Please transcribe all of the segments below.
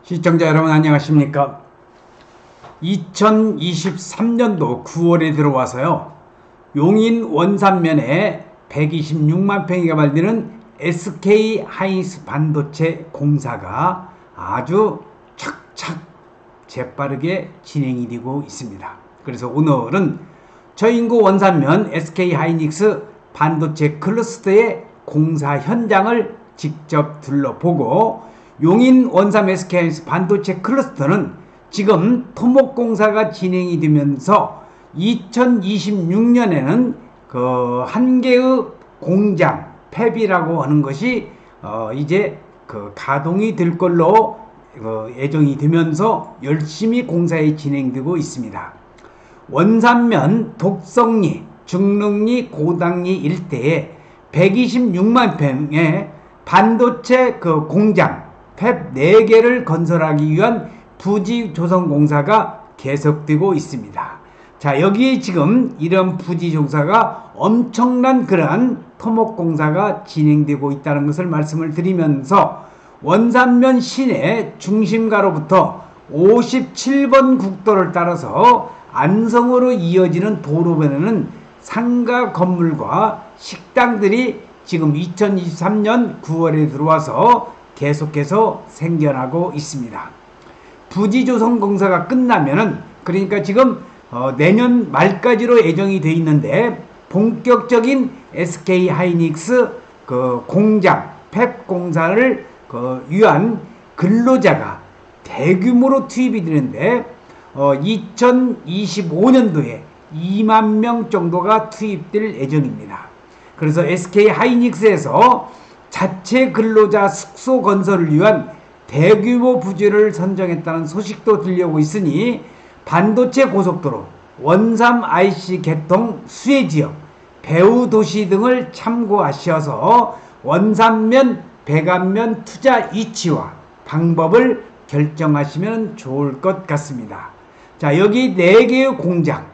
시청자 여러분 안녕하십니까? 2023년도 9월에 들어와서요. 용인 원산면에 126만 평이 개발되는 SK 하이닉스 반도체 공사가 아주 착착 재빠르게 진행이 되고 있습니다. 그래서 오늘은 저인구 원산면 SK 하이닉스 반도체 클러스터의 공사 현장을 직접 둘러보고 용인 원산 SK 하이닉스 반도체 클러스터는 지금 토목공사가 진행이 되면서 2026년에는 그 한 개의 공장 팹이라고 하는 것이 이제 그 가동이 될 걸로 예정이 되면서 열심히 공사에 진행되고 있습니다. 원산면 독성리, 중릉리, 고당리 일대에 126만 평의 반도체 그 공장 팹 4개를 건설하기 위한 부지 조성 공사가 계속되고 있습니다. 자, 여기에 지금 이런 부지 조사가 엄청난 그러한 토목 공사가 진행되고 있다는 것을 말씀을 드리면서 원산면 시내 중심가로부터 57번 국도를 따라서 안성으로 이어지는 도로변에는 상가 건물과 식당들이 지금 2023년 9월에 들어와서 계속해서 생겨나고 있습니다. 부지 조성 공사가 끝나면은 그러니까 지금 내년 말까지로 예정이 되어 있는데 본격적인 SK 하이닉스 그 공장 팹 공사를 위한 근로자가 대규모로 투입이 되는데 2025년도에 2만 명 정도가 투입될 예정입니다. 그래서 SK 하이닉스에서 자체 근로자 숙소 건설을 위한 대규모 부지를 선정했다는 소식도 들려오고 있으니 반도체 고속도로, 원삼 IC 개통 수혜지역, 배후도시 등을 참고하셔서 원산면, 백안면 투자 위치와 방법을 결정하시면 좋을 것 같습니다. 자, 여기 4개의 공장,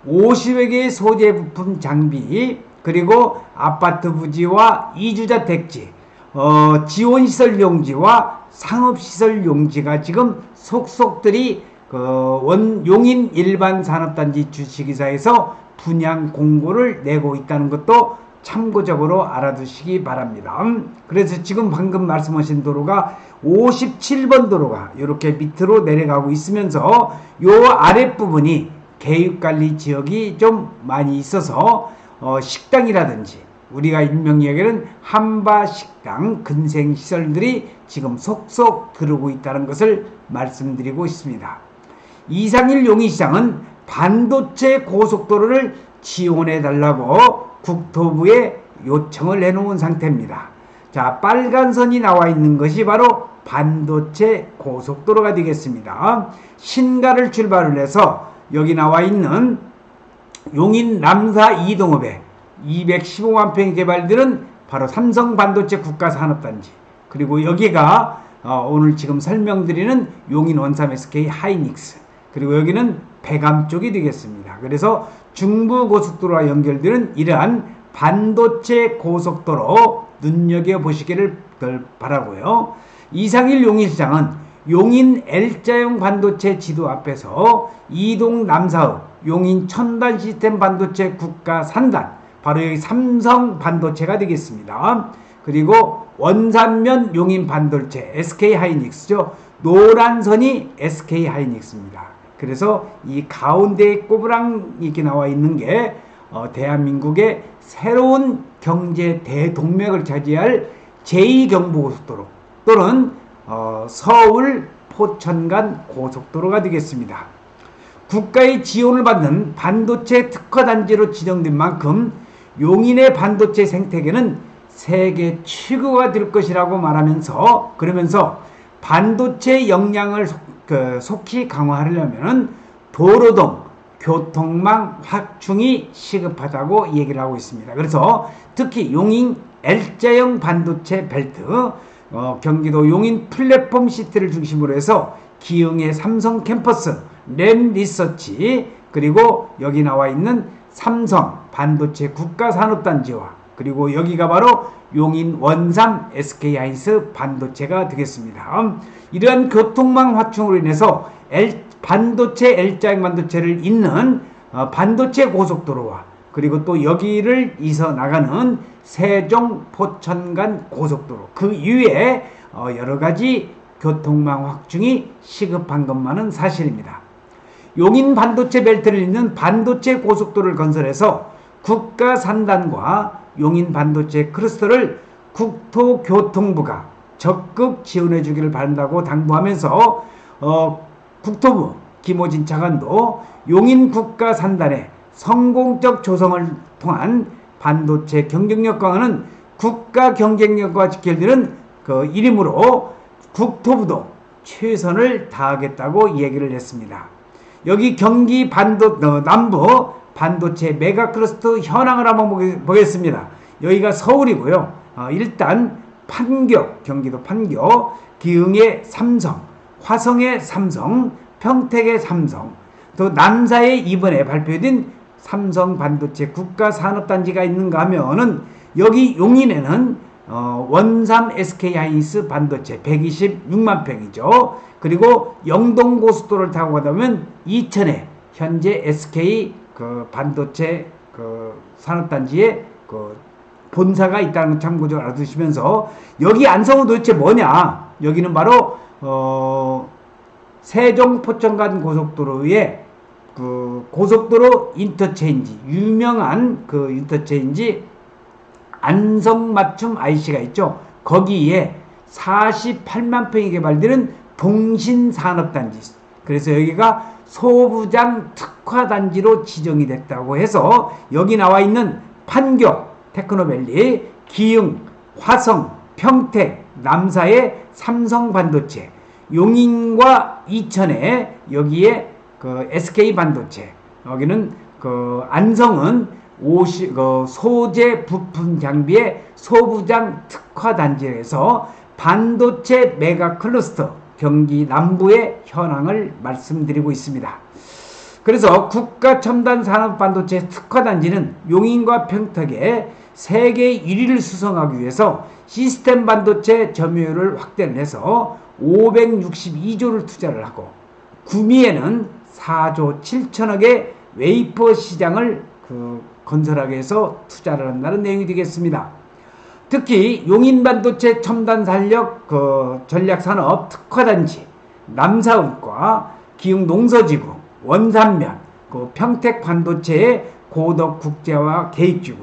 50여 개의 소재 부품 장비, 그리고 아파트 부지와 이주자 택지, 지원시설 용지와 상업시설 용지가 지금 속속들이 용인 일반산업단지 주식회사에서 분양 공고를 내고 있다는 것도 참고적으로 알아두시기 바랍니다. 그래서 지금 방금 말씀하신 도로가 57번 도로가 이렇게 밑으로 내려가고 있으면서 요 아랫부분이 계획관리 지역이 좀 많이 있어서 식당이라든지 우리가 일명 이야기하는 한바식당 근생시설들이 지금 속속 들어오고 있다는 것을 말씀드리고 있습니다. 이상일 용인시장은 반도체 고속도로를 지원해달라고 국토부에 요청을 해놓은 상태입니다. 자, 빨간 선이 나와 있는 것이 바로 반도체 고속도로가 되겠습니다. 신가를 출발을 해서 여기 나와 있는 용인 남사 이동읍에 215만 평이 개발되는 바로 삼성 반도체 국가산업단지, 그리고 여기가 오늘 지금 설명드리는 용인 원삼 SK 하이닉스, 그리고 여기는 백암 쪽이 되겠습니다. 그래서 중부고속도로와 연결되는 이러한 반도체 고속도로 눈여겨보시기를 바라고요. 이상일 용인시장은 용인 L자형 반도체 지도 앞에서 이동 남사읍 용인 첨단 시스템 반도체 국가 산단, 바로 여기 삼성 반도체가 되겠습니다. 그리고 원산면 용인 반도체 SK 하이닉스죠. 노란 선이 SK 하이닉스입니다. 그래서 이 가운데에 꼬부랑 이렇게 나와 있는 게 대한민국의 새로운 경제 대동맥을 차지할 제2경부고속도로 또는 서울 포천간 고속도로가 되겠습니다. 국가의 지원을 받는 반도체 특화단지로 지정된 만큼 용인의 반도체 생태계는 세계 최고가 될 것이라고 말하면서, 그러면서 반도체 역량을 속히 강화하려면 도로등 교통망 확충이 시급하다고 얘기를 하고 있습니다. 그래서 특히 용인 L자형 반도체 벨트, 경기도 용인 플랫폼 시티를 중심으로 해서 기흥의 삼성 캠퍼스, 램 리서치, 그리고 여기 나와 있는 삼성 반도체 국가산업단지와 그리고 여기가 바로 용인 원삼 SK하이닉스 반도체가 되겠습니다. 이러한 교통망 확충으로 인해서 반도체 L자형 반도체를 잇는 반도체 고속도로와 그리고 또 여기를 이서 나가는 세종 포천간 고속도로 그 이외에 여러가지 교통망 확충이 시급한 것만은 사실입니다. 용인 반도체 벨트를 잇는 반도체 고속도로를 건설해서 국가 산단과 용인 반도체 클러스터를 국토교통부가 적극 지원해 주기를 바란다고 당부하면서 국토부 김호진 차관도 용인 국가 산단의 성공적 조성을 통한 반도체 경쟁력 강화는 국가 경쟁력과 직결되는 그 일이므로 국토부도 최선을 다하겠다고 얘기를 했습니다. 여기 경기 남부 반도체 메가 클러스터 현황을 한번 보겠습니다. 여기가 서울이고요. 일단 판교, 경기도 판교, 기흥의 삼성, 화성의 삼성, 평택의 삼성, 또 남사에 이번에 발표된 삼성 반도체 국가산업단지가 있는가 하면은 여기 용인에는 원삼 SK하이닉스 반도체 126만 평이죠. 그리고 영동 고속도로를 타고 가다 보면 이천에 현재 SK 그 반도체 그 산업단지에 그 본사가 있다는 걸 참고적으로 알아두시면서 여기 안성은 도대체 뭐냐? 여기는 바로 세종 포천간 고속도로의 그 고속도로 인터체인지 유명한 그 인터체인지 안성맞춤 IC가 있죠. 거기에 48만 평이 개발되는 동신산업단지. 그래서 여기가 소부장 특화단지로 지정이 됐다고 해서 여기 나와 있는 판교, 테크노밸리, 기흥, 화성, 평택, 남사의 삼성반도체, 용인과 이천에 여기에 그 SK 반도체, 여기는 그 안성은 소재 부품 장비의 소부장 특화단지에서 반도체 메가 클러스터 경기 남부의 현황을 말씀드리고 있습니다. 그래서 국가첨단 산업반도체 특화단지는 용인과 평택에 세계 1위를 수성하기 위해서 시스템 반도체 점유율을 확대를 해서 562조를 투자를 하고 구미에는 4조 7천억의 웨이퍼 시장을 건설하기 위해서 투자를 한다는 내용이 되겠습니다. 특히 용인 반도체 첨단 산력 전략산업 특화단지, 남사의과, 기흥 농서지구, 원산면, 평택 반도체의 고덕 국제화 계획지구,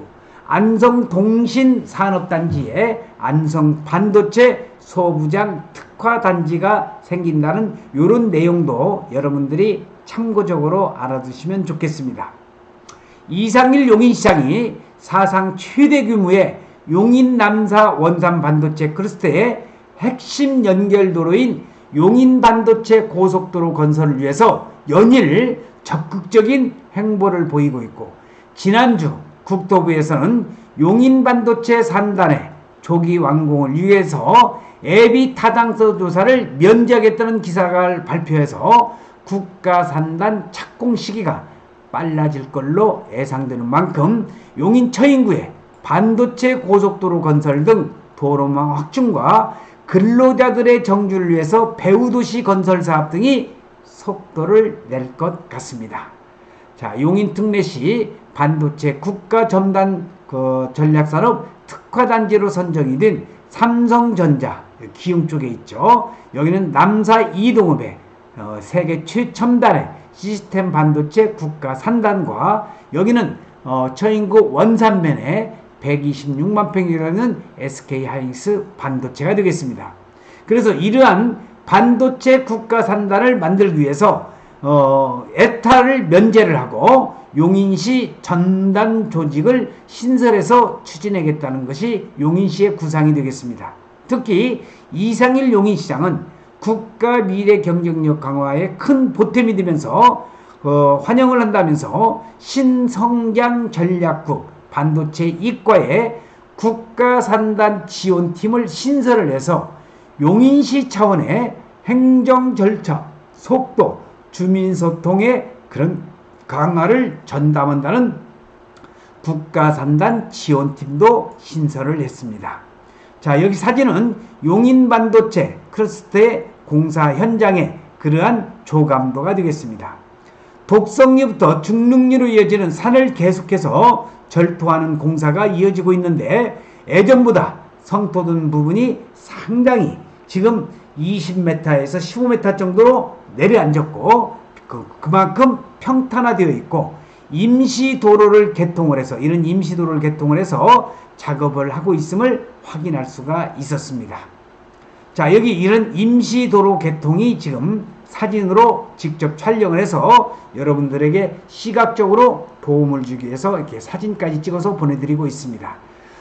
안성 동신산업단지에 안성 반도체 소부장 특화단지가 생긴다는 이런 내용도 여러분들이 참고적으로 알아두시면 좋겠습니다. 이상일 용인시장이 사상 최대 규모의 용인 남사 원산 반도체 클러스터의 핵심 연결도로인 용인 반도체 고속도로 건설을 위해서 연일 적극적인 행보를 보이고 있고, 지난주 국토부에서는 용인 반도체 산단의 조기 완공을 위해서 예비 타당성 조사를 면제하겠다는 기사를 발표해서 국가 산단 착공 시기가 빨라질 걸로 예상되는 만큼 용인 처인구에 반도체 고속도로 건설 등 도로망 확충과 근로자들의 정주를 위해서 배후도시 건설 사업 등이 속도를 낼 것 같습니다. 자, 용인 특례시 반도체 국가 첨단 전략산업 특화단지로 선정이 된 삼성전자 기흥 쪽에 있죠. 여기는 남사 이동읍에 세계 최첨단의 시스템 반도체 국가 산단과 여기는 처인구 원산면에 126만 평이라는 SK하이닉스 반도체가 되겠습니다. 그래서 이러한 반도체 국가 산단을 만들기 위해서 에타를 면제를 하고 용인시 전담 조직을 신설해서 추진하겠다는 것이 용인시의 구상이 되겠습니다. 특히 이상일 용인시장은 국가 미래 경쟁력 강화에 큰 보탬이 되면서 환영을 한다면서 신성장 전략국 반도체 이과에 국가산단 지원팀을 신설을 해서 용인시 차원의 행정 절차, 속도, 주민소통의 그런 강화를 전담한다는 국가산단 지원팀도 신설을 했습니다. 자, 여기 사진은 용인반도체 클러스터의 공사 현장의 그러한 조감도가 되겠습니다. 독성리부터 중릉리로 이어지는 산을 계속해서 절토하는 공사가 이어지고 있는데 예전보다 성토된 부분이 상당히 지금 20m에서 15m 정도로 내려앉았고 그만큼 평탄화되어 있고 임시도로를 개통을 해서 이런 임시도로를 개통을 해서 작업을 하고 있음을 확인할 수가 있었습니다. 자, 여기 이런 임시도로 개통이 지금 사진으로 직접 촬영을 해서 여러분들에게 시각적으로 도움을 주기 위해서 이렇게 사진까지 찍어서 보내드리고 있습니다.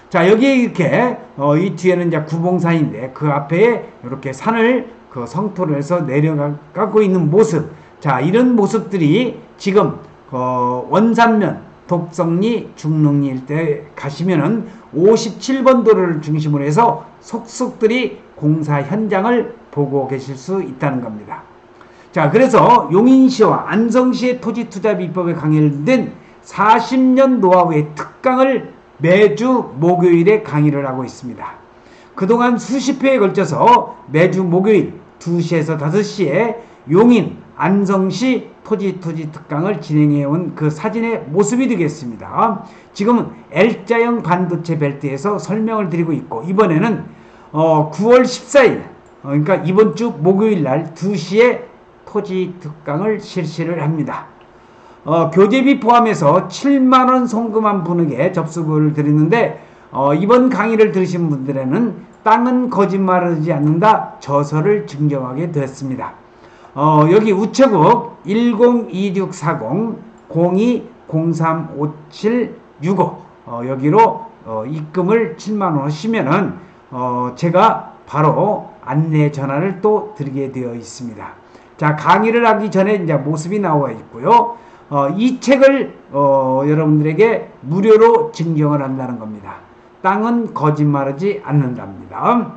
자, 여기에 이렇게 이 뒤에는 이제 구봉산인데 그 앞에 이렇게 산을 그 성토를 해서 내려가고 있는 모습. 자, 이런 모습들이 지금 원산면 독성리 중릉리 일대 가시면은 57번 도로를 중심으로 해서 속속들이 공사 현장을 보고 계실 수 있다는 겁니다. 자, 그래서 용인시와 안성시의 토지투자비법에 강일된 40년 노하우의 특강을 매주 목요일에 강의를 하고 있습니다. 그동안 수십 회에 걸쳐서 매주 목요일 2시에서 5시에 용인, 안성시 토지 특강을 진행해온 그 사진의 모습이 되겠습니다. 지금은 L자형 반도체 벨트에서 설명을 드리고 있고 이번에는 9월 14일 그러니까 이번 주 목요일 날 2시에 토지 특강을 실시를 합니다. 교재비 포함해서 7만원 송금한 분에게 접수를 드리는데 이번 강의를 들으신 분들에는 땅은 거짓말하지 않는다 저서를 증정하게 되었습니다. 여기 우체국 102640-02035765 여기로 입금을 7만원 하시면은 제가 바로 안내 전화를 또 드리게 되어 있습니다. 자, 강의를 하기 전에 이제 모습이 나와 있고요. 이 책을 여러분들에게 무료로 증정을 한다는 겁니다. 땅은 거짓말하지 않는답니다.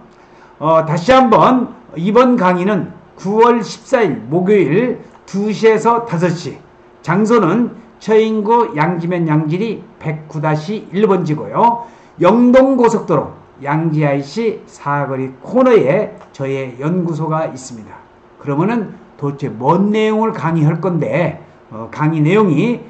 다시 한번 이번 강의는 9월 14일 목요일 2시에서 5시 장소는 처인구 양지면 양지리 109-1번지고요. 영동고속도로 양지-IC 사거리 코너에 저의 연구소가 있습니다. 그러면은 도대체 뭔 내용을 강의할 건데 강의 내용이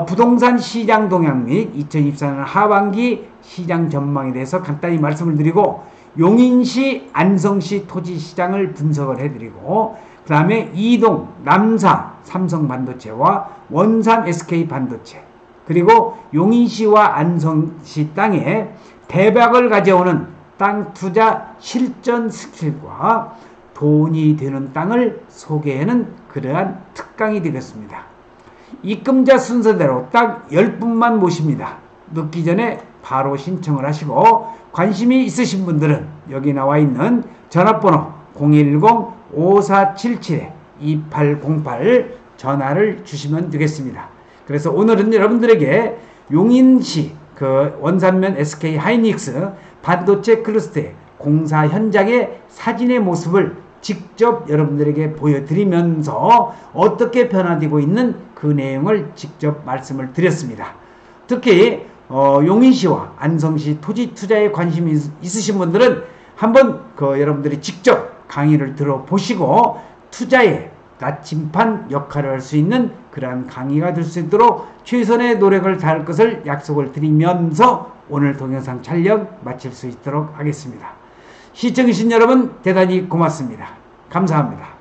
부동산 시장 동향 및 2024년 하반기 시장 전망에 대해서 간단히 말씀을 드리고 용인시, 안성시 토지 시장을 분석을 해드리고 그 다음에 이동, 남사, 삼성반도체와 원산 SK반도체 그리고 용인시와 안성시 땅에 대박을 가져오는 땅 투자 실전 스킬과 돈이 되는 땅을 소개하는 그러한 특강이 되겠습니다. 입금자 순서대로 딱 10분만 모십니다. 늦기 전에 바로 신청을 하시고 관심이 있으신 분들은 여기 나와 있는 전화번호 010-5477-2808 전화를 주시면 되겠습니다. 그래서 오늘은 여러분들에게 용인시 그 원산면 SK 하이닉스 반도체 클러스터의 공사 현장의 사진의 모습을 직접 여러분들에게 보여드리면서 어떻게 변화되고 있는 그 내용을 직접 말씀을 드렸습니다. 특히 용인시와 안성시 토지 투자에 관심이 있으신 분들은 한번 여러분들이 직접 강의를 들어보시고 투자에 나침반 역할을 할 수 있는 그러한 강의가 될 수 있도록 최선의 노력을 다할 것을 약속을 드리면서 오늘 동영상 촬영 마칠 수 있도록 하겠습니다. 시청해주신 여러분 대단히 고맙습니다. 감사합니다.